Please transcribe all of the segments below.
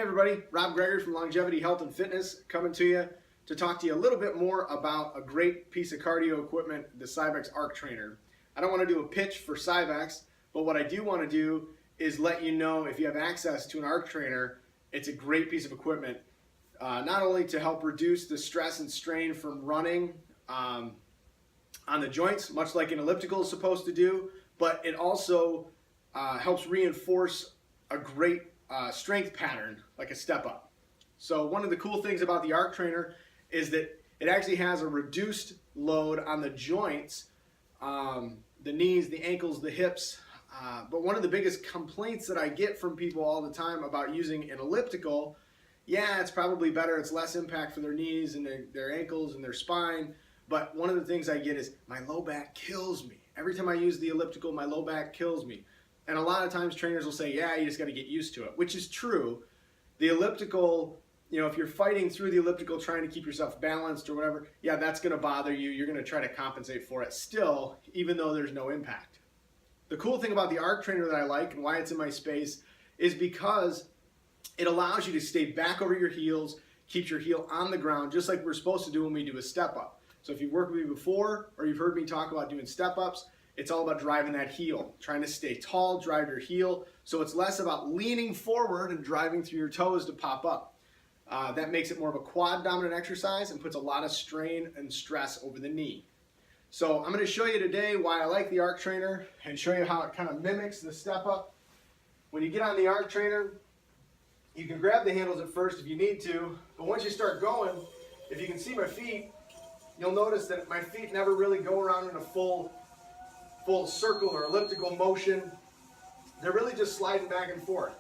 Hey everybody, Rob Gregory from Longevity Health and Fitness coming to you to talk to you a little bit more about a great piece of cardio equipment, the Cybex Arc Trainer. I don't want to do a pitch for Cybex, but what I do want to do is let you know if you have access to an Arc Trainer, it's a great piece of equipment, not only to help reduce the stress and strain from running on the joints, much like an elliptical is supposed to do, but it also helps reinforce a great strength pattern like a step up. So one of the cool things about the Arc Trainer is that it actually has a reduced load on the joints, the knees, the ankles, the hips. But one of the biggest complaints that I get from people all the time about using an elliptical, yeah, it's probably better, it's less impact for their knees and their ankles and their spine, but one of the things I get is my low back kills me. Every time I use the elliptical, my low back kills me. And a lot of times trainers will say, yeah, you just got to get used to it, which is true. The elliptical, if you're fighting through the elliptical trying to keep yourself balanced or whatever, yeah, that's going to bother you. You're going to try to compensate for it still, even though there's no impact. The cool thing about the Arc Trainer that I like and why it's in my space is because it allows you to stay back over your heels, keeps your heel on the ground, just like we're supposed to do when we do a step up. So if you've worked with me before or you've heard me talk about doing step ups, it's all about driving that heel, trying to stay tall, drive your heel. So it's less about leaning forward and driving through your toes to pop up. That makes it more of a quad dominant exercise and puts a lot of strain and stress over the knee. So I'm going to show you today why I like the Arc Trainer and show you how it kind of mimics the step up. When you get on the Arc Trainer, you can grab the handles at first if you need to, but once you start going, if you can see my feet, you'll notice that my feet never really go around in a full circle or elliptical motion. They're really just sliding back and forth.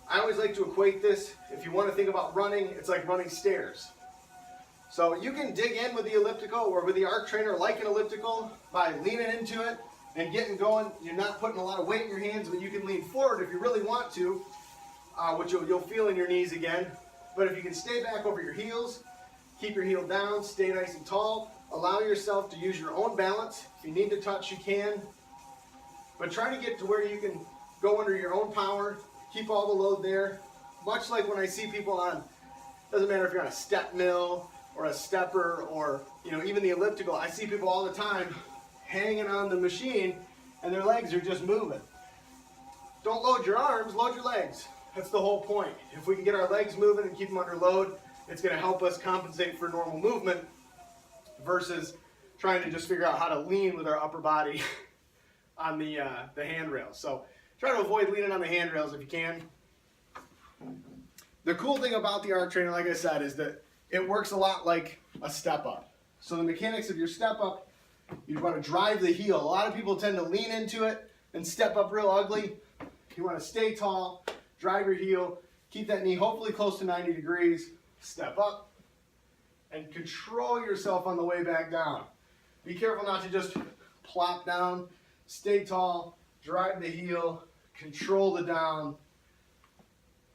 I always like to equate this, if you want to think about running, it's like running stairs. So you can dig in with the elliptical or with the Arc Trainer like an elliptical by leaning into it and getting going. You're not putting a lot of weight in your hands, but you can lean forward if you really want to, which you'll feel in your knees again. But if you can stay back over your heels, keep your heel down, stay nice and tall, allow yourself to use your own balance. If you need to touch, you can. But try to get to where you can go under your own power, keep all the load there. Much like when I see people on, doesn't matter if you're on a step mill or a stepper or even the elliptical, I see people all the time hanging on the machine and their legs are just moving. Don't load your arms, load your legs. That's the whole point. If we can get our legs moving and keep them under load, it's going to help us compensate for normal movement versus trying to just figure out how to lean with our upper body on the handrails. So try to avoid leaning on the handrails if you can. The cool thing about the Arc Trainer, like I said, is that it works a lot like a step up. So the mechanics of your step up, you want to drive the heel. A lot of people tend to lean into it and step up real ugly. You want to stay tall, drive your heel, keep that knee hopefully close to 90 degrees, step up, and control yourself on the way back down. Be careful not to just plop down, stay tall, drive the heel, control the down,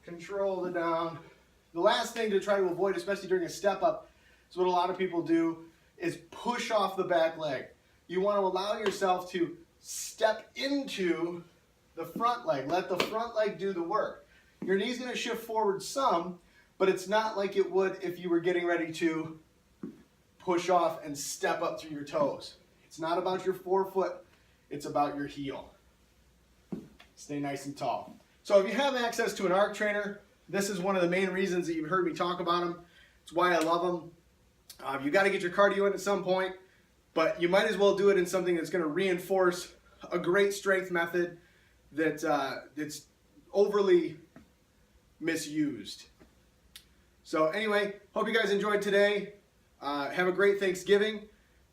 control the down. The last thing to try to avoid, especially during a step up, is what a lot of people do, is push off the back leg. You want to allow yourself to step into the front leg. Let the front leg do the work. Your knee's going to shift forward some, but it's not like it would if you were getting ready to push off and step up through your toes. It's not about your forefoot, it's about your heel. Stay nice and tall. So if you have access to an Arc Trainer, this is one of the main reasons that you've heard me talk about them. It's why I love them. You got to get your cardio in at some point, but you might as well do it in something that's going to reinforce a great strength method that's overly misused. So anyway, hope you guys enjoyed today. Have a great Thanksgiving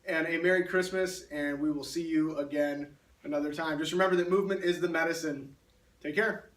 and a Merry Christmas, and we will see you again another time. Just remember that movement is the medicine. Take care.